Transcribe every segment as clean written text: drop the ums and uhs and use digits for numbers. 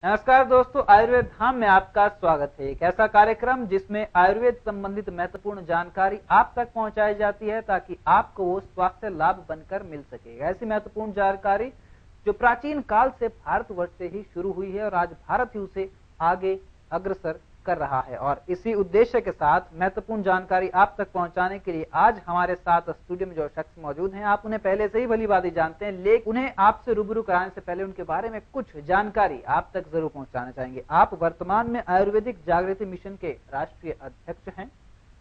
नमस्कार दोस्तों, आयुर्वेद धाम में आपका स्वागत है। एक ऐसा कार्यक्रम जिसमें आयुर्वेद संबंधित महत्वपूर्ण जानकारी आप तक पहुंचाई जाती है ताकि आपको वो स्वास्थ्य लाभ बनकर मिल सके। ऐसी महत्वपूर्ण जानकारी जो प्राचीन काल से भारतवर्ष से ही शुरू हुई है और आज भारत ही उसे आगे अग्रसर कर रहा है। और इसी उद्देश्य के साथ महत्वपूर्ण जानकारी आप तक पहुंचाने के लिए आज हमारे साथ स्टूडियो में जो शख्स मौजूद हैं, आप उन्हें पहले से ही भली भांति जानते हैं, लेकिन उन्हें आपसे रूबरू कराने से पहले उनके बारे में कुछ जानकारी आप तक जरूर पहुंचाना चाहेंगे। आप वर्तमान में आयुर्वेदिक जागृति मिशन के राष्ट्रीय अध्यक्ष हैं।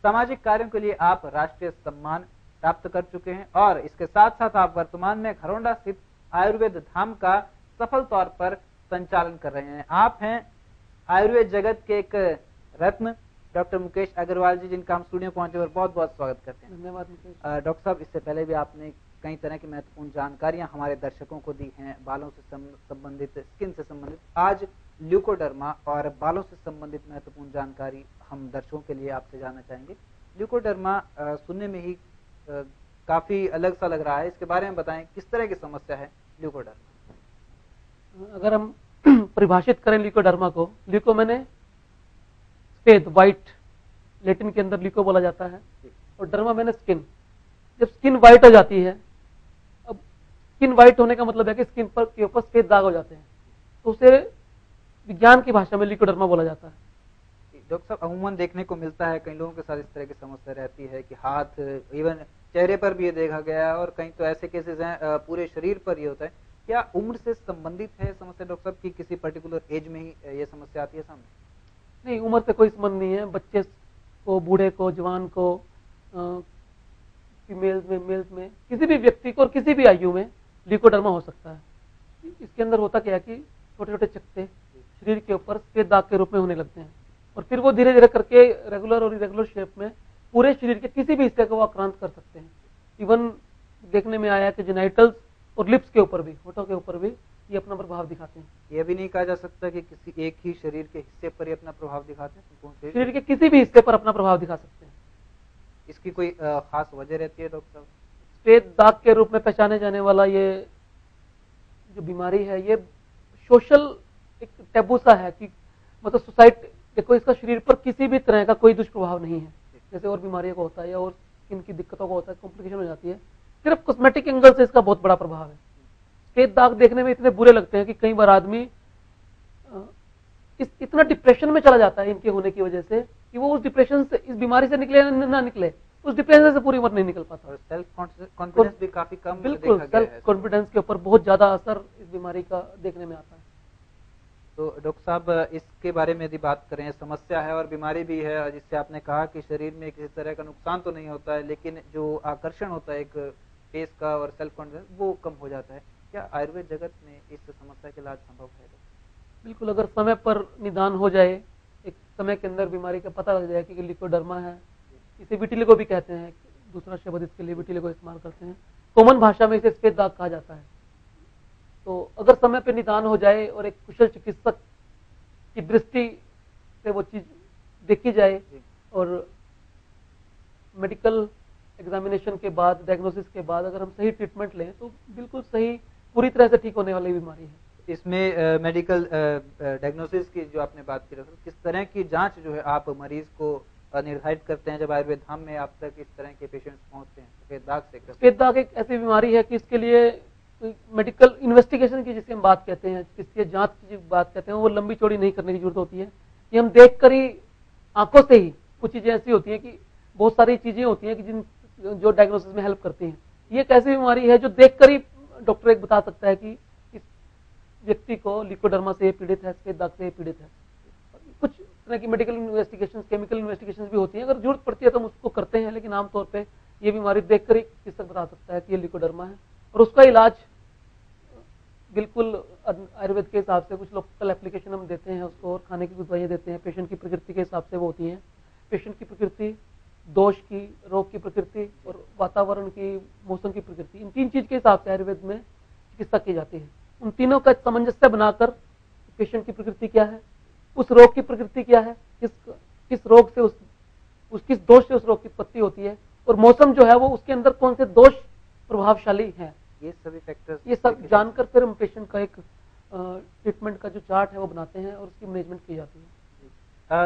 सामाजिक कार्यों के लिए आप राष्ट्रीय सम्मान प्राप्त कर चुके हैं और इसके साथ साथ आप वर्तमान में घरौंडा स्थित आयुर्वेद धाम का सफल तौर पर संचालन कर रहे हैं। आप हैं आयुर्वेद जगत के एक रत्न डॉक्टर मुकेश अग्रवाल जी, जिनका हम स्टूडियो पहुंचे और बहुत बहुत स्वागत करते हैं। धन्यवाद डॉक्टर साहब, इससे पहले भी आपने कई तरह की महत्वपूर्ण जानकारियां हमारे दर्शकों को दी हैं, बालों से संबंधित, स्किन से संबंधित। आज ल्यूकोडर्मा और बालों से संबंधित महत्वपूर्ण जानकारी हम दर्शकों के लिए आपसे जानना चाहेंगे। ल्यूकोडर्मा सुनने में ही काफी अलग सा लग रहा है, इसके बारे में बताएं, किस तरह की समस्या है ल्यूकोडर्मा? अगर हम परिभाषित करें ल्यूकोडर्मा को, ल्यूको मैंने सफेद, व्हाइट, लैटिन के अंदर ल्यूको बोला जाता है, और डर्मा मैंने स्किन। जब स्किन व्हाइट हो जाती है, अब स्किन व्हाइट होने का मतलब है कि स्किन पर के ऊपर सफेद दाग हो जाते हैं, तो उसे विज्ञान की भाषा में ल्यूकोडर्मा बोला जाता है। डॉक्टर साहब, अमूमन देखने को मिलता है कई लोगों के साथ इस तरह की समस्या रहती है कि हाथ, इवन चेहरे पर भी ये देखा गया है और कहीं तो ऐसे केसेस हैं पूरे शरीर पर ये होता है। क्या उम्र से संबंधित है समस्या डॉक्टर साहब, की किसी पर्टिकुलर एज में ही ये समस्या आती है सामने? नहीं, उम्र से कोई संबंध नहीं है। बच्चे को, बूढ़े को, जवान को, फीमेल्स में, मेल्स में, किसी भी व्यक्ति को और किसी भी आयु में ल्यूकोडर्मा हो सकता है। इसके अंदर होता क्या है कि छोटे छोटे चकत्ते शरीर के ऊपर सफेद दाग के रूप में होने लगते हैं और फिर वो धीरे धीरे करके रेगुलर और इरेगुलर शेप में पूरे शरीर के किसी भी हिस्से को वो आक्रांत कर सकते हैं। इवन देखने में आया कि जेनाइटल्स और लिप्स के ऊपर भी, होठों के ऊपर भी ये अपना प्रभाव दिखाते हैं। ये भी नहीं कहा जा सकता कि किसी एक ही शरीर के हिस्से पर ही अपना प्रभाव दिखाते हैं? शरीर के किसी भी हिस्से पर अपना प्रभाव दिखा सकते हैं। इसकी कोई खास वजह रहती है डॉक्टर साहब? सफेद दाग के रूप में पहचाने जाने वाला ये जो बीमारी है, ये सोशल एक टैबू सा है कि मतलब सोसाइटी, देखो इसका शरीर पर किसी भी तरह का कोई दुष्प्रभाव नहीं है, जैसे और बीमारियों को होता है या और स्किन की दिक्कतों को होता है, कॉम्प्लिकेशन हो जाती है। सिर्फ कॉस्मेटिक एंगल से इसका बहुत बड़ा प्रभाव है। सफेद दाग देखने में इतने बुरे लगते हैं कि कई बार आदमी इतना डिप्रेशन में चला जाता है इनके होने की वजह से कि वो उस डिप्रेशन से, इस बीमारी से निकले ना निकले, उस डिप्रेशन से पूरी उम्र नहीं निकल पाता। और सेल्फ कॉन्फिडेंस भी काफी कम, बिल्कुल, सेल्फ कॉन्फिडेंस के ऊपर बहुत ज्यादा असर इस बीमारी का देखने में आता है। तो डॉक्टर साहब, इसके बारे में यदि बात करें, समस्या है और बीमारी भी है, जिससे आपने कहा कि शरीर में किसी तरह का नुकसान तो नहीं होता है, लेकिन जो आकर्षण होता है एक फेस का और सेल्फ कॉन्फिडेंस, वो कम हो जाता है। क्या आयुर्वेद जगत में इस समस्या के इलाज संभव है? बिल्कुल, अगर समय पर निदान हो जाए, एक समय के अंदर बीमारी का पता लग जाए कि ल्यूकोडर्मा है, इसे विटिलिगो भी कहते हैं, दूसरा शब्द इसके लिए विटिलिगो इस्तेमाल करते हैं, कॉमन भाषा में इसे सफेद दाग कहा जाता है। तो अगर समय पर निदान हो जाए और एक कुशल चिकित्सक की दृष्टि से वो चीज देखी जाए और मेडिकल एग्जामिनेशन के बाद, डायग्नोसिस के बाद अगर हम सही ट्रीटमेंट लें तो बिल्कुल सही, पूरी तरह से ठीक होने वाली बीमारी है। इसमें मेडिकल डायग्नोसिस की जो आपने बात की, किस तरह की जांच जो है आप मरीज को निर्धारित करते हैं जब आयुर्वेद धाम में आप तक इस तरह के पेशेंट्स पहुंचते हैं सफेद दाग से? सफेद दाग एक ऐसी बीमारी है कि इसके लिए मेडिकल इन्वेस्टिगेशन की, जिसे हम बात कहते हैं, जिसकी जांच की बात कहते हैं, वो लंबी चौड़ी नहीं करने की जरूरत होती है। ये हम देख कर ही, आंखों से ही, कुछ चीजें ऐसी होती हैं कि बहुत सारी चीजें होती हैं कि जो डायग्नोसिस में हेल्प करती हैं। ये एक ऐसी बीमारी है जो देखकर ही डॉक्टर एक बता सकता है कि इस व्यक्ति को ल्यूकोडर्मा से पीड़ित है, सफेद दाग से पीड़ित है। कुछ तरह की मेडिकल इन्वेस्टिगेशन, केमिकल इन्वेस्टिगेशन भी होती हैं, अगर जरूरत पड़ती है तो हम उसको करते हैं, लेकिन आमतौर पर ये बीमारी देखकर ही चिकित्सक बता सकता है कि ये ल्यूकोडर्मा है। और उसका इलाज बिल्कुल आयुर्वेद के हिसाब से, कुछ लोकल एप्लीकेशन हम देते हैं उसको और खाने की कुछ दवाइयाँ देते हैं, पेशेंट की प्रकृति के हिसाब से वो होती हैं। पेशेंट की प्रकृति, दोष की, रोग की प्रकृति और वातावरण की, मौसम की प्रकृति, इन तीन चीज के हिसाब से आयुर्वेद में चिकित्सा की जाती है। उन तीनों का सामंजस्य बनाकर पेशेंट की प्रकृति क्या है, उस रोग की प्रकृति क्या है, किस रोग से किस दोष से उस रोग की उत्पत्ति होती है, और मौसम जो है वो उसके अंदर कौन से दोष प्रभावशाली है, ये सभी फैक्टर्स, ये सब जानकर फिर हम पेशेंट का एक ट्रीटमेंट का जो चार्ट है वो बनाते हैं और उसकी मैनेजमेंट की जाती है।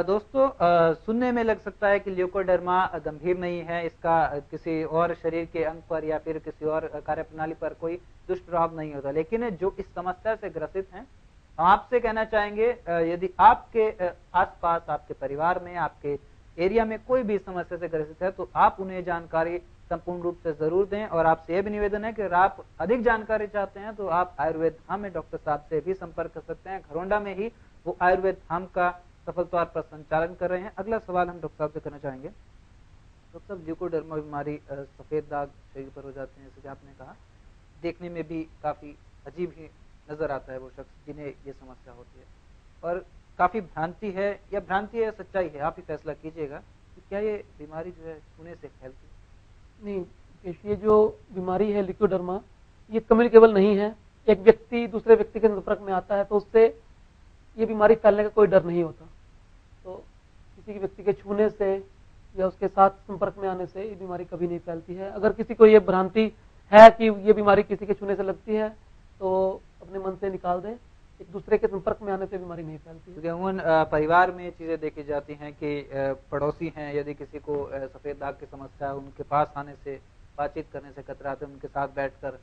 दोस्तों, सुनने में लग सकता है कि ल्यूकोडर्मा गंभीर नहीं है, इसका किसी और शरीर के अंग पर या फिर किसी और कार्यप्रणाली पर कोई दुष्प्रभाव नहीं होता, लेकिन जो इस समस्या से ग्रसित हैं, हम आपसे कहना चाहेंगे यदि आपके आसपास, आपके परिवार में, आपके एरिया में कोई भी समस्या से ग्रसित है तो आप उन्हें जानकारी संपूर्ण रूप से जरूर दें। और आपसे यह भी निवेदन है कि अगर आप अधिक जानकारी चाहते हैं तो आप आयुर्वेद धाम में डॉक्टर साहब से भी संपर्क कर सकते हैं। घरोंडा में ही वो आयुर्वेद धाम का सफल तौर पर संचालन कर रहे हैं। अगला सवाल हम डॉक्टर साहब से करना चाहेंगे। डॉक्टर साहब, ल्यूकोडर्मा बीमारी, सफेद दाग शरीर पर हो जाते हैं, जैसे कि आपने कहा, देखने में भी काफी अजीब ही नजर आता है वो शख्स जिन्हें ये समस्या होती है, और काफी भ्रांति है, या भ्रांति है या सच्चाई है, आप ही फैसला कीजिएगा कि क्या ये बीमारी जो है छूने से फैलती है? नहीं, ये जो बीमारी है ल्यूकोडर्मा, ये कम्युनिकेबल नहीं है। एक व्यक्ति दूसरे व्यक्ति के संपर्क में आता है तो उससे ये बीमारी फैलने का कोई डर नहीं होता। तो किसी व्यक्ति के छूने से या उसके साथ संपर्क में आने से ये बीमारी कभी नहीं फैलती है। अगर किसी को ये भ्रांति है कि ये बीमारी किसी के छूने से लगती है तो अपने मन से निकाल दें। एक दूसरे के संपर्क में आने से बीमारी नहीं फैलती। क्योंकि अमूमन परिवार में चीजें देखी जाती हैं कि पड़ोसी हैं, यदि किसी को सफेद दाग की समस्या है, उनके पास आने से, बातचीत करने से कतराते हैं, उनके साथ बैठकर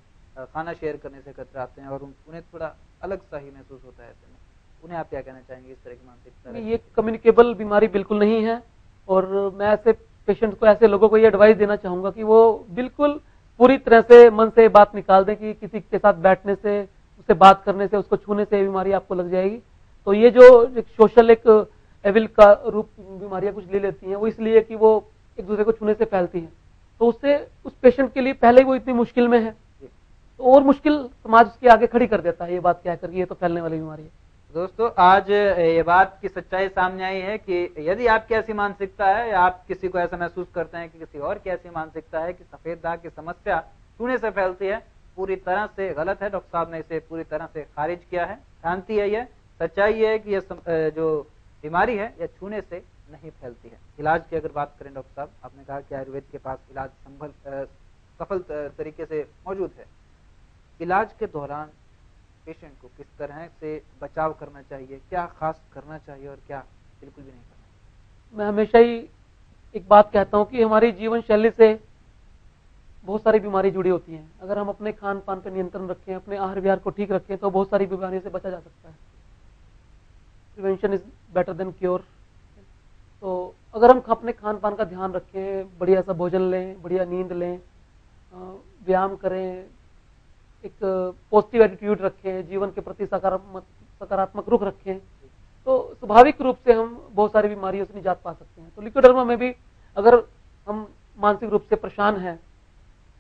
खाना शेयर करने से कतराते हैं और उन्हें थोड़ा अलग सा ही महसूस होता है। ऐसे में उन्हें आप क्या कहना चाहेंगे इस तरह की मानसिकता? ये कम्युनिकेबल बीमारी बिल्कुल नहीं है, और मैं ऐसे पेशेंट को, ऐसे लोगों को ये एडवाइस देना चाहूंगा कि वो बिल्कुल पूरी तरह से मन से बात निकाल दें कि किसी के साथ बैठने से, उससे बात करने से, उसको छूने से बीमारी आपको लग जाएगी। तो ये जो एक सोशल, एक एविल का रूप बीमारियां कुछ ले लेती हैं, वो इसलिए कि वो एक दूसरे को छूने से फैलती हैं। तो उससे उस पेशेंट के लिए पहले ही वो इतनी मुश्किल में है, तो और मुश्किल समाज उसके आगे खड़ी कर देता है ये बात कहकर कि ये तो फैलने वाली बीमारी है। दोस्तों, आज ये बात की सच्चाई सामने आई है कि यदि आपकी ऐसी मानसिकता है या आप किसी को ऐसा महसूस करते हैं कि किसी और की ऐसी मानसिकता है कि सफेद दाग की समस्या छूने से फैलती है, पूरी तरह से गलत है। डॉक्टर साहब ने इसे पूरी तरह से खारिज किया है। भ्रांति है ये, सच्चाई है कि यह जो बीमारी है यह छूने से नहीं फैलती है। इलाज की अगर बात करें डॉक्टर साहब, आपने कहा कि आयुर्वेद के पास इलाज सफल तरीके से मौजूद है। इलाज के दौरान पेशेंट को किस तरह से बचाव करना चाहिए, क्या खास करना चाहिए और क्या बिल्कुल भी नहीं करना चाहिए? मैं हमेशा ही एक बात कहता हूं कि हमारी जीवन शैली से बहुत सारी बीमारी जुड़ी होती हैं। अगर हम अपने खान पान पर नियंत्रण रखें, अपने आहार विहार को ठीक रखें, तो बहुत सारी बीमारियों से बचा जा सकता है। Prevention is better than cure. तो अगर हम अपने खान पान का ध्यान रखें, बढ़िया सा भोजन लें, बढ़िया नींद लें, व्यायाम करें, एक पॉजिटिव एटीट्यूड रखें, जीवन के प्रति सकारात्मक रुख रखें, तो स्वाभाविक रूप से हम बहुत सारी बीमारियों से निजात पा सकते हैं। तो ल्यूकोडर्मा में भी अगर हम मानसिक रूप से परेशान हैं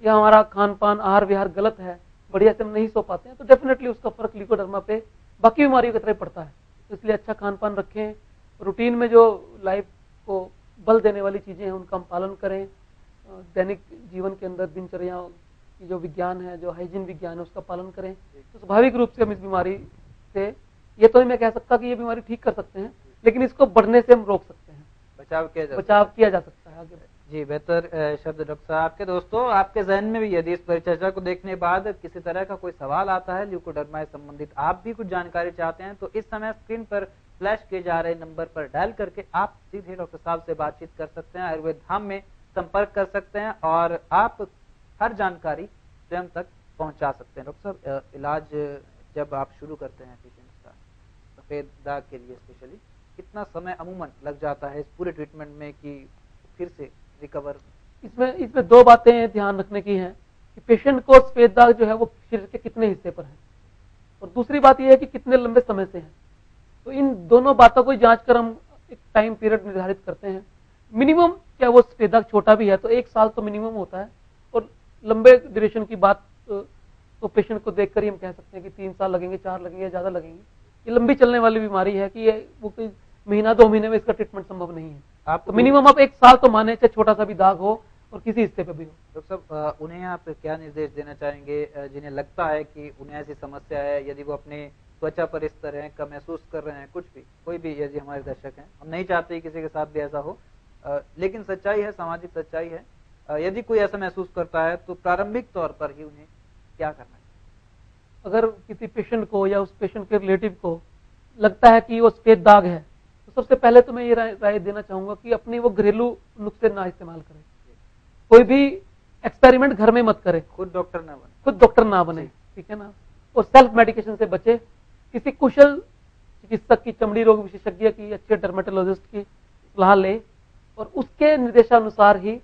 या हमारा खान पान, आहार विहार गलत है, बढ़िया से हम नहीं सो पाते हैं, तो डेफिनेटली उसका फर्क ल्यूकोडर्मा पे बाकी बीमारियों की तरह पड़ता है। तो इसलिए अच्छा खान पान रखें, रूटीन में जो लाइफ को बल देने वाली चीजें हैं उनका हम पालन करें, दैनिक जीवन के अंदर दिनचर्या की जो विज्ञान है, जो हाइजीन विज्ञान है, उसका पालन करें, तो स्वाभाविक रूप से हम इस बीमारी से, ये तो नहीं मैं कह सकता कि ये बीमारी ठीक कर सकते हैं, लेकिन इसको बढ़ने से हम रोक सकते हैं, बचाव किया जा सकता है आगे। जी, बेहतर शब्द डॉक्टर साहब के। दोस्तों, आपके जहन में भी यदि इस परिचर्चा को देखने बाद किसी तरह का कोई सवाल आता है ल्यूकोडर्मा से संबंधित, आप भी कुछ जानकारी चाहते हैं, तो इस समय स्क्रीन पर फ्लैश किए जा रहे नंबर पर डायल करके आप सीधे डॉक्टर साहब से बातचीत कर सकते हैं, आयुर्वेद धाम में संपर्क कर सकते हैं और आप हर जानकारी स्वयं तक पहुंचा सकते हैं। डॉक्टर साहब, इलाज जब आप शुरू करते हैं पेशेंट्स का सफेद दाग के लिए स्पेशली, कितना समय अमूमन लग जाता है इस पूरे ट्रीटमेंट में कि फिर से रिकवर? इसमें दो बातें ध्यान रखने की हैं कि पेशेंट को सफेद दाग जो है वो शरीर के कितने हिस्से पर है, और दूसरी बात यह है कि कितने लंबे समय से है। तो इन दोनों बातों को जांच कर हम एक टाइम पीरियड निर्धारित करते हैं। मिनिमम क्या वो सफेद दाग छोटा भी है तो 1 साल तो मिनिमम होता है, और लंबे ड्यूरेशन की बात तो पेशेंट को देखकर ही हम कह सकते हैं कि 3 साल लगेंगे, 4 लगेंगे, ज्यादा लगेंगे। ये लंबी चलने वाली बीमारी है कि ये वो कोई महीना 2 महीने में इसका ट्रीटमेंट संभव नहीं है। आप तो मिनिमम आप 1 साल तो माने, चाहे छोटा सा भी दाग हो और किसी हिस्से पे भी हो। डॉक्टर साहब, उन्हें आप क्या निर्देश देना चाहेंगे जिन्हें लगता है कि उन्हें ऐसी समस्या है, यदि वो अपने त्वचा पर इस तरह का महसूस कर रहे हैं, कुछ भी, कोई भी यदि हमारे दर्शक हैं, हम नहीं चाहते किसी के साथ भी ऐसा हो, लेकिन सच्चाई है, सामाजिक सच्चाई है, यदि कोई ऐसा महसूस करता है तो प्रारंभिक तौर पर ही उन्हें क्या करना चाहिए? अगर किसी पेशेंट को या उस पेशेंट के रिलेटिव को लगता है कि वो सफेद दाग है, तो सबसे पहले तो मैं ये राय देना चाहूंगा कि अपनी वो घरेलू नुस्खे ना इस्तेमाल करें। कोई भी एक्सपेरिमेंट घर में मत करें, खुद डॉक्टर ना बने, ठीक है ना। और सेल्फ मेडिकेशन से बचे, किसी कुशल चिकित्सक की, चमड़ी रोग विशेषज्ञ की, अच्छे डर्मेटोलॉजिस्ट की सलाह ले और उसके निर्देशानुसार ही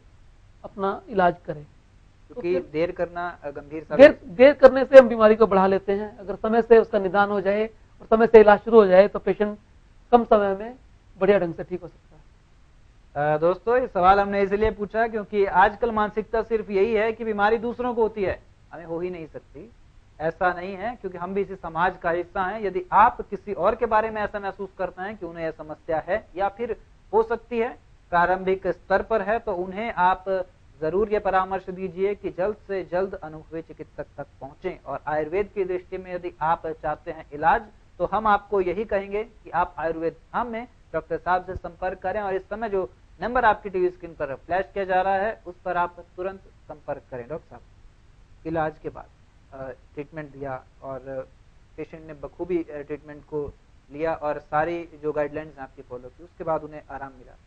अपना इलाज करें। क्योंकि देर करना गंभीर देर करने से हम बीमारी को बढ़ा लेते हैं। अगर समय से उसका निदान हो जाए और समय से इलाज शुरू हो जाए तो पेशेंट कम समय में बढ़िया ढंग से ठीक हो सकता है। दोस्तों, ये सवाल हमने इसलिए पूछा क्योंकि आजकल मानसिकता सिर्फ यही है कि बीमारी दूसरों को होती है, हमें हो ही नहीं सकती। ऐसा नहीं है, क्योंकि हम भी इसी समाज का हिस्सा हैं। यदि आप किसी और के बारे में ऐसा महसूस करते हैं कि उन्हें यह समस्या है या फिर हो सकती है प्रारंभिक स्तर पर है, तो उन्हें आप जरूर ये परामर्श दीजिए कि जल्द से जल्द अनुभवी चिकित्सक तक पहुंचें। और आयुर्वेद की दृष्टि में यदि आप चाहते हैं इलाज, तो हम आपको यही कहेंगे कि आप आयुर्वेद धाम में डॉक्टर साहब से संपर्क करें। और इस समय जो नंबर आपकी टीवी स्क्रीन पर फ्लैश किया जा रहा है, उस पर आप तुरंत संपर्क करें। डॉक्टर साहब, इलाज के बाद ट्रीटमेंट दिया और पेशेंट ने बखूबी ट्रीटमेंट को लिया और सारी जो गाइडलाइंस आपकी फॉलो की, उसके बाद उन्हें आराम मिला।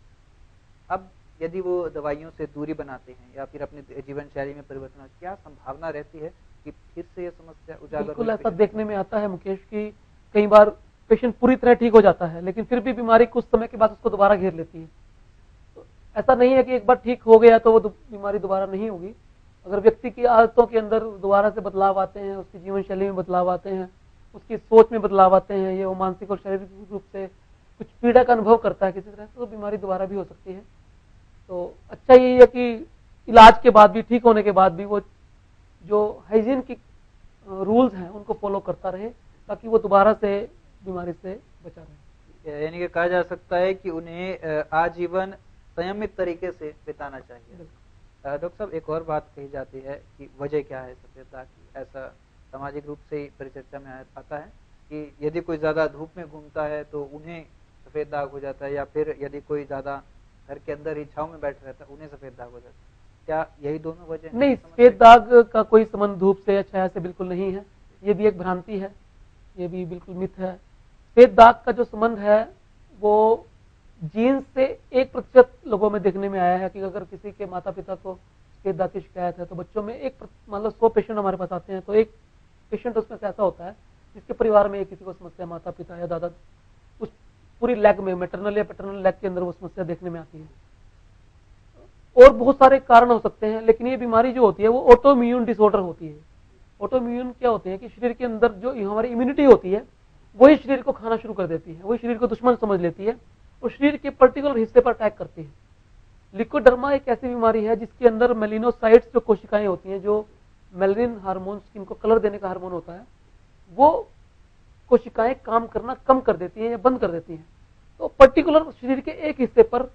अब यदि वो दवाइयों से दूरी बनाते हैं या फिर अपनी जीवन शैली में परिवर्तन, क्या संभावना रहती है कि फिर से ये समस्या उजागर? बिल्कुल ऐसा देखने में आता है मुकेश कि कई बार पेशेंट पूरी तरह ठीक हो जाता है, लेकिन फिर भी बीमारी कुछ समय के बाद उसको दोबारा घेर लेती है। तो ऐसा नहीं है कि एक बार ठीक हो गया तो वो बीमारी दोबारा नहीं होगी। अगर व्यक्ति की आदतों के अंदर दोबारा से बदलाव आते हैं, उसकी जीवन शैली में बदलाव आते हैं, उसकी सोच में बदलाव आते हैं, ये वो मानसिक और शारीरिक रूप से कुछ पीड़ा का अनुभव करता है किसी तरह से, तो बीमारी दोबारा भी हो सकती है। तो अच्छा यही है कि इलाज के बाद भी, ठीक होने के बाद भी, वो जो हाइजीन की रूल्स हैं उनको फॉलो करता रहे, ताकि वो दोबारा से बीमारी से बचा रहे। यानी कि कहा जा सकता है कि उन्हें आजीवन संयमित तरीके से बिताना चाहिए। डॉक्टर साहब, एक और बात कही जाती है कि वजह क्या है सफेद दाग की। ऐसा सामाजिक रूप से ही परिचर्चा में आता है कि यदि कोई ज्यादा धूप में घूमता है तो उन्हें सफेद दाग हो जाता है, या फिर यदि कोई ज्यादा घर के अंदर ही छांव में बैठ रहता है उन्हें सफेद दाग हो जाता है। क्या यही दोनों वजह? नहीं, सफेद दाग का कोई संबंध धूप से या छाया से बिल्कुल नहीं है। ये भी एक भ्रांति है, ये भी बिल्कुल मिथ है। सफेद दाग का जो संबंध है वो जीन से 1% लोगों में देखने में आया है कि अगर किसी के माता पिता को सफेद दाग की शिकायत है तो बच्चों में मतलब 100 पेशेंट हमारे पास आते हैं तो एक पेशेंट उसमें से ऐसा होता है जिसके परिवार में किसी को समस्या, माता पिता या दादा, उस पूरी लेग में, मैटरनल या पैटर्नल लेग के अंदर वो समस्या देखने में आती है। और बहुत सारे कारण हो सकते हैं, लेकिन ये बीमारी जो होती है वो ऑटो इम्यून डिसऑर्डर होती है। ऑटो इम्यून क्या होते हैं कि शरीर के अंदर जो हमारी इम्यूनिटी होती है वही शरीर को खाना शुरू कर देती है, वही शरीर को दुश्मन समझ लेती है और शरीर के पर्टिकुलर हिस्से पर अटैक करती है। लिकोडर्मा एक ऐसी बीमारी है जिसके अंदर मेलिनोसाइट्स जो कोशिकाएं होती हैं, जो मेलानिन हार्मोन, स्किन को कलर देने का हार्मोन होता है, वो कोशिकाएं काम करना कम कर देती हैं या बंद कर देती हैं। तो पर्टिकुलर शरीर के एक हिस्से पर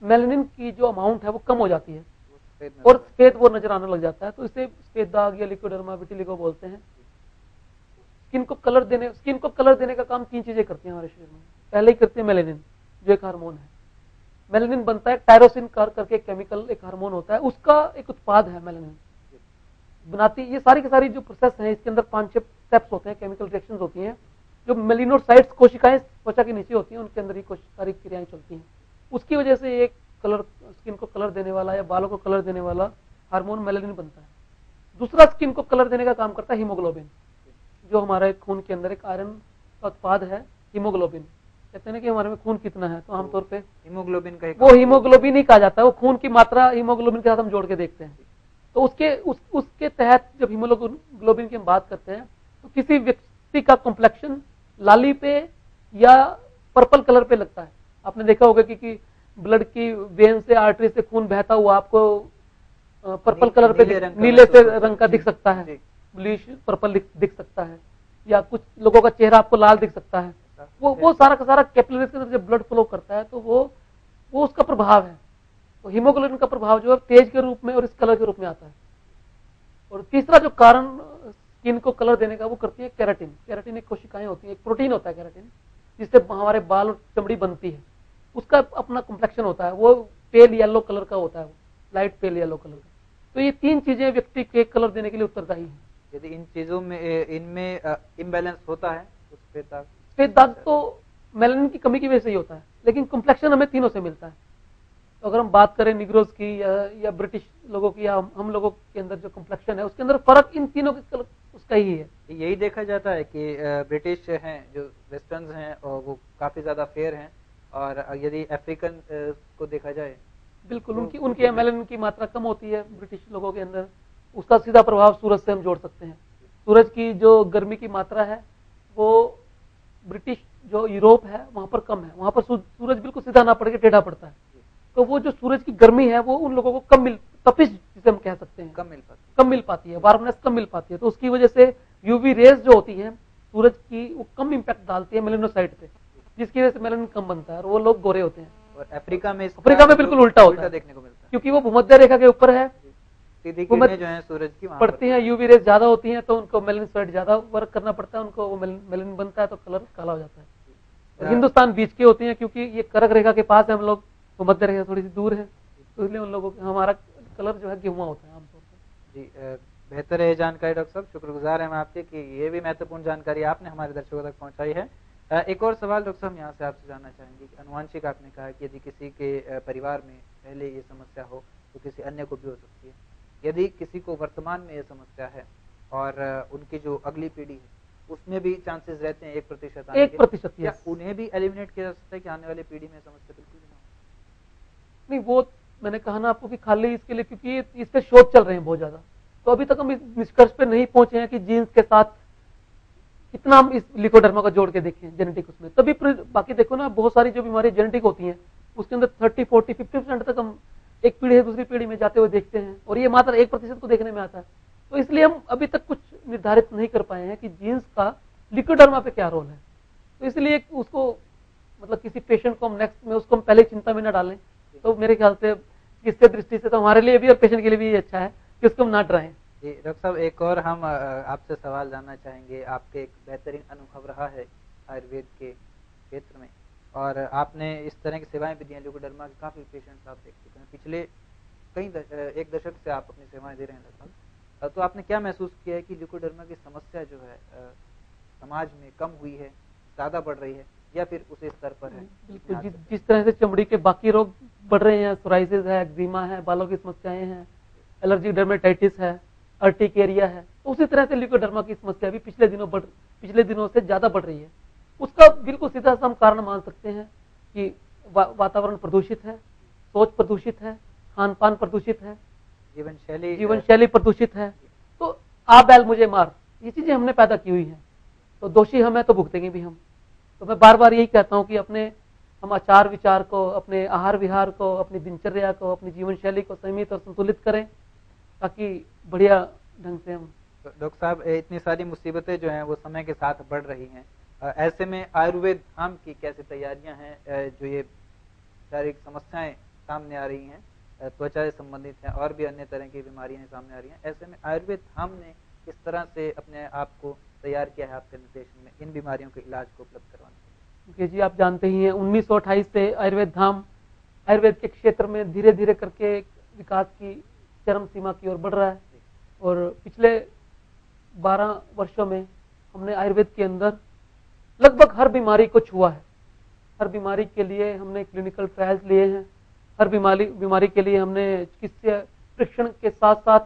मेलानिन की जो अमाउंट है वो कम हो जाती है और सफेद वो नजर आने लग जाता है। तो इसे सफेद दाग या लिकोडर्मा विटिलिगो बोलते हैं। स्किन को कलर देने का काम 3 चीजें करती हैं हमारे शरीर में। पहले ही करती है मेलानिन, जो एक हार्मोन है। मेलानिन बनता है, टायरोसिन करके केमिकल एक हार्मोन होता है, उसका एक उत्पाद है मेलानिन बनाती। ये सारी की सारी जो प्रोसेस है, इसके अंदर 5-6 स्टेप्स होते हैं, केमिकल रिएक्शंस होती हैं। जो मेलिनोसाइट्स कोशिकाएं त्वचा के नीचे होती हैं, उनके अंदर ही सारी क्रियाएं चलती हैं। उसकी वजह से एक कलर, स्किन को कलर देने वाला या बालों को कलर देने वाला हार्मोन मेलानिन बनता है। दूसरा स्किन को कलर देने का काम करता है हीमोग्लोबिन, जो हमारे खून के अंदर एक आयरन का उत्पाद है। हीमोग्लोबिन कहते हैं कि हमारे में खून कितना है, तो आमतौर पे हीमोग्लोबिन का वो हीमोग्लोबिन ही कहा जाता है। वो खून की मात्रा हीमोग्लोबिन के साथ हम जोड़ के देखते हैं। तो उसके तहत जब हीमोग्लोबिन की हम बात करते हैं तो किसी व्यक्ति का कॉम्प्लेक्शन लाली पे या पर्पल कलर पे लगता है। आपने देखा होगा कि ब्लड की वेन से, आर्टरी से खून बहता हुआ आपको पर्पल कलर पे, नीले से रंग का दिख सकता है, ब्लूइश पर्पल दिख सकता है, या कुछ लोगों का चेहरा आपको लाल दिख सकता है। वो सारा का सारा कैपिलरीज के अंदर जब ब्लड फ्लो करता है तो वो उसका प्रभाव है। तो हीमोग्लोबिन का प्रभाव जो है तेज के रूप में और इस कलर के रूप में आता है। और तीसरा जो कारण स्किन को कलर देने का वो करती है केराटिन। केराटिन एक कोशिकाएं होती है, एक प्रोटीन होता है केराटिन, जिससे हमारे बाल और चमड़ी बनती है। उसका अपना कॉम्प्लेक्शन होता है, वो पेल येलो कलर का होता है, लाइट पेल येलो कलर का। तो ये 3 चीजें व्यक्ति के कलर देने के लिए उत्तरदायी है। यदि इन चीजों में इनमें इम्बैलेंस होता है तो सफेद दाग तो मेलानिन की कमी की वजह से ही होता है, लेकिन कॉम्प्लेक्शन हमें तीनों से मिलता है। तो अगर हम बात करें निग्रोज की या ब्रिटिश लोगों की या हम लोगों के अंदर जो कॉम्प्लेक्शन है उसके अंदर फर्क इन तीनों के उसका ही है। यही देखा जाता है कि ब्रिटिश हैं जो वेस्टर्न्स हैं और वो काफी ज्यादा फेयर हैं, और यदि अफ्रीकन को देखा जाए बिल्कुल उनकी मेलानिन की मात्रा कम होती है ब्रिटिश लोगों के अंदर। उसका सीधा प्रभाव सूरज से हम जोड़ सकते हैं। सूरज की जो गर्मी की मात्रा है वो ब्रिटिश जो यूरोप है वहां पर कम है, वहां पर सूरज बिल्कुल सीधा ना पड़ के टेढ़ा पड़ता है। तो वो जो सूरज की गर्मी है वो उन लोगों को तपिश जिसे हम कह सकते हैं कम मिल पाती है, वार्मनेस कम मिल पाती है। तो उसकी वजह से यूवी रेज जो होती है सूरज की वो कम इम्पैक्ट डालती है मेलेनोसाइट पे, जिसकी वजह से मेलानिन कम बनता है और वो लोग गोरे होते हैं। और अफ्रीका में बिल्कुल उल्टा होता है, देखने को मिलता है, क्योंकि वो भूमध्य रेखा के ऊपर है, सीधी किरणें जो है सूरज की पड़ती हैं, यूवी रेज ज्यादा होती हैं, तो उनको मेलेनोसाइट ज्यादा वर्क करना पड़ता है, उनको वो मेलानिन बनता है तो कलर काला हो जाता है। हिंदुस्तान बीच के होते हैं क्योंकि ये कर्क रेखा के पास है हम लोग, तो मध्य रेखा थोड़ी सी दूर है, तो इसलिए उन लोगों हमारा कलर जो है गेहुआ होता है आमतौर पर। जी बेहतर है जानकारी डॉक्टर साहब, शुक्रगुजार हैं हम आपके कि ये भी महत्वपूर्ण जानकारी आपने हमारे दर्शकों तक पहुंचाई है। एक और सवाल डॉक्टर साहब यहाँ से आपसे जानना चाहेंगे कि अनुवांशिक आपने कहा कि यदि किसी के परिवार में पहले ये समस्या हो तो किसी अन्य को भी हो सकती है। यदि किसी को वर्तमान में ये समस्या है और उनकी जो अगली पीढ़ी है उसमें भी चांसेस रहते हैं 1% 1%, या उन्हें भी एलिमिनेट किया जा सकता है कि आने वाली पीढ़ी में समस्या बिल्कुल नहीं? वो मैंने कहा ना आपको कि खाली इसके लिए, क्योंकि इस पे शोध चल रहे हैं बहुत ज्यादा, तो अभी तक हम इस निष्कर्ष पे नहीं पहुंचे हैं कि जीन्स के साथ कितना हम इस लिकोडर्मा को जोड़ के देखें जेनेटिक उसमें। तभी बाकी देखो ना बहुत सारी जो बीमारी जेनेटिक होती हैं उसके अंदर 30, 40, 50% तक हम एक पीढ़ी से दूसरी पीढ़ी में जाते हुए देखते हैं, और ये मात्र 1% को देखने में आता है। तो इसलिए हम अभी तक कुछ निर्धारित नहीं कर पाए हैं कि जीन्स का लिकोडर्मा पे क्या रोल है। तो इसलिए उसको मतलब किसी पेशेंट को हम नेक्स्ट में उसको हम पहले चिंता में न डालें, तो मेरे ख्याल से किससे दृष्टि से तो हमारे लिए भी और पेशेंट के लिए भी अच्छा है कि उसको हम ना डराएं। जी डॉक्टर साहब, एक और हम आपसे सवाल जानना चाहेंगे। आपके एक बेहतरीन अनुभव रहा है आयुर्वेद के क्षेत्र में, और आपने इस तरह की सेवाएं भी दी हैं। लिकोडर्मा के काफ़ी पेशेंट्स आप देख चुके हैं, पिछले एक दशक से आप अपनी सेवाएं दे रहे हैं लगभग। तो आपने क्या महसूस किया है कि लिकोडर्मा की समस्या जो है समाज में कम हुई है, ज़्यादा बढ़ रही है, या फिर उसी स्तर पर है? बिल्कुल, जिस तरह से चमड़ी के बाकी रोग बढ़ रहे हैं, सोराइसिस है, एक्जिमा है, बालों की समस्याएं हैं, एलर्जी डर्मेटाइटिस है, अर्टिकेरिया है, तो उसी तरह से लिकोडर्मा की समस्या भी पिछले दिनों से ज्यादा बढ़ रही है। उसका बिल्कुल सीधा सा हम कारण मान सकते हैं कि वातावरण प्रदूषित है, सोच प्रदूषित है, खान पान प्रदूषित है, जीवन शैली प्रदूषित है। तो आ बैल मुझे मार, ये चीजें हमने पैदा की हुई हैं, तो दोषी हम है तो भुगतेंगे भी हम। तो मैं बार बार यही कहता हूँ कि हम आचार विचार को, अपने आहार विहार को, अपनी दिनचर्या को, अपनी जीवन शैली को संयमित और संतुलित करें, ताकि बढ़िया ढंग से हम। डॉक्टर साहब, इतनी सारी मुसीबतें जो हैं वो समय के साथ बढ़ रही हैं, ऐसे में आयुर्वेद धाम की कैसी तैयारियां हैं? जो ये शारीरिक समस्याएं सामने आ रही हैं, त्वचा से संबंधित हैं, और भी अन्य तरह की बीमारियां सामने आ रही हैं, ऐसे में आयुर्वेद धाम ने किस तरह से अपने आप को तैयार किया है आपके निर्देशन में इन बीमारियों के इलाज को उपलब्ध करवाने के लिए? जी, आप जानते ही हैं 1928 से आयुर्वेद धाम आयुर्वेद के क्षेत्र में धीरे धीरे करके विकास की चरम सीमा की ओर बढ़ रहा है, और पिछले 12 वर्षों में हमने आयुर्वेद के अंदर लगभग हर बीमारी को छुआ है। हर बीमारी के लिए हमने क्लिनिकल ट्रायल्स लिए हैं, हर बीमारी के लिए हमने चिकित्सा परीक्षण के साथ साथ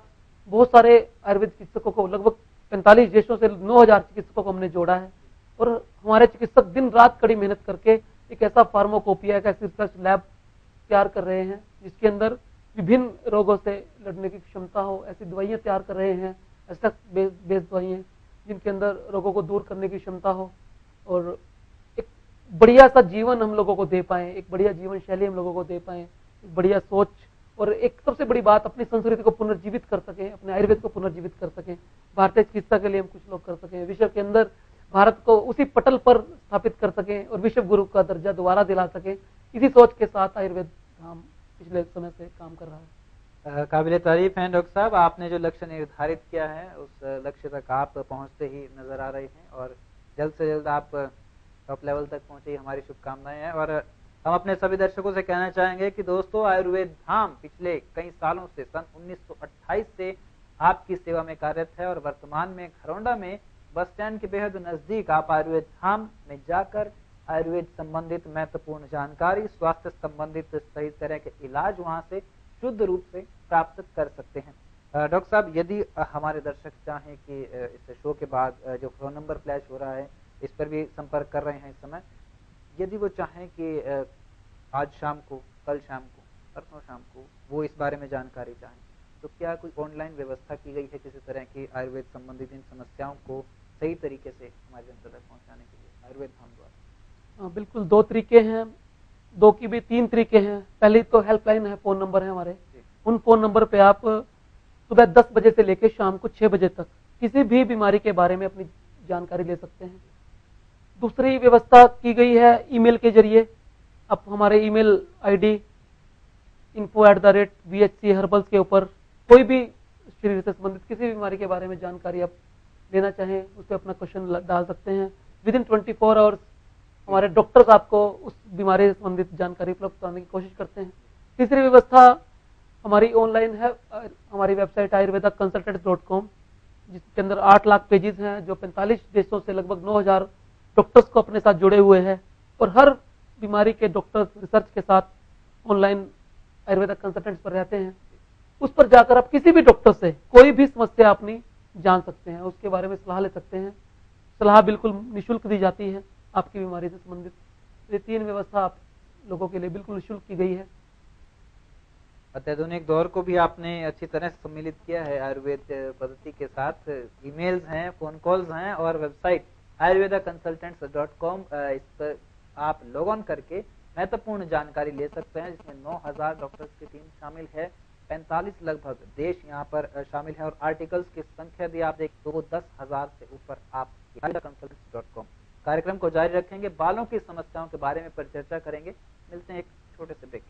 बहुत सारे आयुर्वेद चिकित्सकों को, लगभग 45 देशों से 9000 चिकित्सकों को हमने जोड़ा है, और हमारे चिकित्सक दिन रात कड़ी मेहनत करके एक ऐसा फार्माकोपिया, एक ऐसी रिसर्च लैब तैयार कर रहे हैं जिसके अंदर विभिन्न रोगों से लड़ने की क्षमता हो, ऐसी दवाइयाँ तैयार कर रहे हैं, ऐसा बेस्ड दवाइयाँ जिनके अंदर रोगों को दूर करने की क्षमता हो, और एक बढ़िया सा जीवन हम लोगों को दे पाए, एक बढ़िया जीवन शैली हम लोगों को दे पाए, एक बढ़िया सोच, और एक सबसे बड़ी बात अपनी संस्कृति को पुनर्जीवित कर सकें, अपने आयुर्वेद को पुनर्जीवित कर सकें, भारतीय चिकित्सा के लिए हम कुछ लोग कर सकें, विश्व के अंदर भारत को उसी पटल पर स्थापित कर सकें और विश्व गुरु का दर्जा दोबारा दिला सकें। इसी सोच के साथ आयुर्वेद धाम पिछले समय से काम कर रहा है। काबिल तारीफ है डॉक्टर साहब, आपने जो लक्ष्य निर्धारित किया है उस लक्ष्य तक आप पहुंचते ही नजर आ रहे हैं, और जल्द से जल्द आप टॉप लेवल तक पहुंचे, हमारी शुभकामनाएं हैं। और हम अपने सभी दर्शकों से कहना चाहेंगे कि दोस्तों, आयुर्वेद धाम पिछले कई सालों से सन 1928 से आपकी सेवा में कार्यरत है और वर्तमान में खरौंडा में बस स्टैंड के बेहद नजदीक आप आयुर्वेद धाम में जाकर आयुर्वेद संबंधित महत्वपूर्ण जानकारी, स्वास्थ्य संबंधित सही तरह के इलाज वहां से शुद्ध रूप से प्राप्त कर सकते हैं। डॉक्टर साहब, यदि हमारे दर्शक चाहें कि इस शो के बाद जो फोन नंबर फ्लैश हो रहा है इस पर भी संपर्क कर रहे हैं इस समय, यदि वो चाहें कि आज शाम को, कल शाम को, परसों शाम को वो इस बारे में जानकारी चाहें, तो क्या कोई ऑनलाइन व्यवस्था की गई है किसी तरह की आयुर्वेद संबंधित इन समस्याओं को सही तरीके से हमारे जनता तक पहुंचाने के लिए आयुर्वेद धाम द्वारा? बिल्कुल, 2 तरीके हैं, 2 की भी 3 तरीके हैं। पहले तो हेल्पलाइन है, फोन नंबर है हमारे, उन फोन नंबर पे आप सुबह 10 बजे से लेकर शाम को 6 बजे तक किसी भी बीमारी के बारे में अपनी जानकारी ले सकते हैं। दूसरी व्यवस्था की गई है ईमेल के जरिए। आप हमारे ईमेल आईडी info@vhcherbals के ऊपर कोई भी शरीर से संबंधित किसी भी बीमारी के बारे में जानकारी आप लेना चाहें, उस पर अपना क्वेश्चन डाल सकते हैं। विद इन 24 आवर्स हमारे डॉक्टर्स आपको उस बीमारी से संबंधित जानकारी उपलब्ध कराने की कोशिश करते हैं। तीसरी व्यवस्था हमारी ऑनलाइन है, हमारी वेबसाइट ayurvedaconsultants.com, जिसके अंदर 8 लाख पेजेस हैं, जो 45 देशों से लगभग 9000 डॉक्टर्स को अपने साथ जुड़े हुए हैं और हर बीमारी के डॉक्टर्स रिसर्च के साथ ऑनलाइन आयुर्वेदा कंसल्टेंट्स पर रहते हैं। उस पर जाकर आप किसी भी डॉक्टर से कोई भी समस्या अपनी जान सकते हैं, उसके बारे में सलाह ले सकते हैं। सलाह बिल्कुल निःशुल्क दी जाती है आपकी बीमारी से संबंधित। ये 3 व्यवस्था आप लोगों के लिए बिल्कुल निःशुल्क की गई है। अत्याधुनिक दौर को भी आपने अच्छी तरह से सम्मिलित किया है आयुर्वेद पद्धति के साथ। ईमेल्स हैं, फोन कॉल्स हैं और वेबसाइट ayurvedaconsultants.com, इस पर आप लॉग ऑन करके महत्वपूर्ण जानकारी ले सकते हैं, जिसमें 9000 डॉक्टर्स की टीम शामिल है, 45 लगभग देश यहाँ पर शामिल है और आर्टिकल्स की संख्या भी आप देख तो 10,000 से ऊपर आप ayurvedaconsultants.com। कार्यक्रम को जारी रखेंगे, बालों की समस्याओं के बारे में पर चर्चा करेंगे। मिलते हैं एक छोटे से ब्रेक।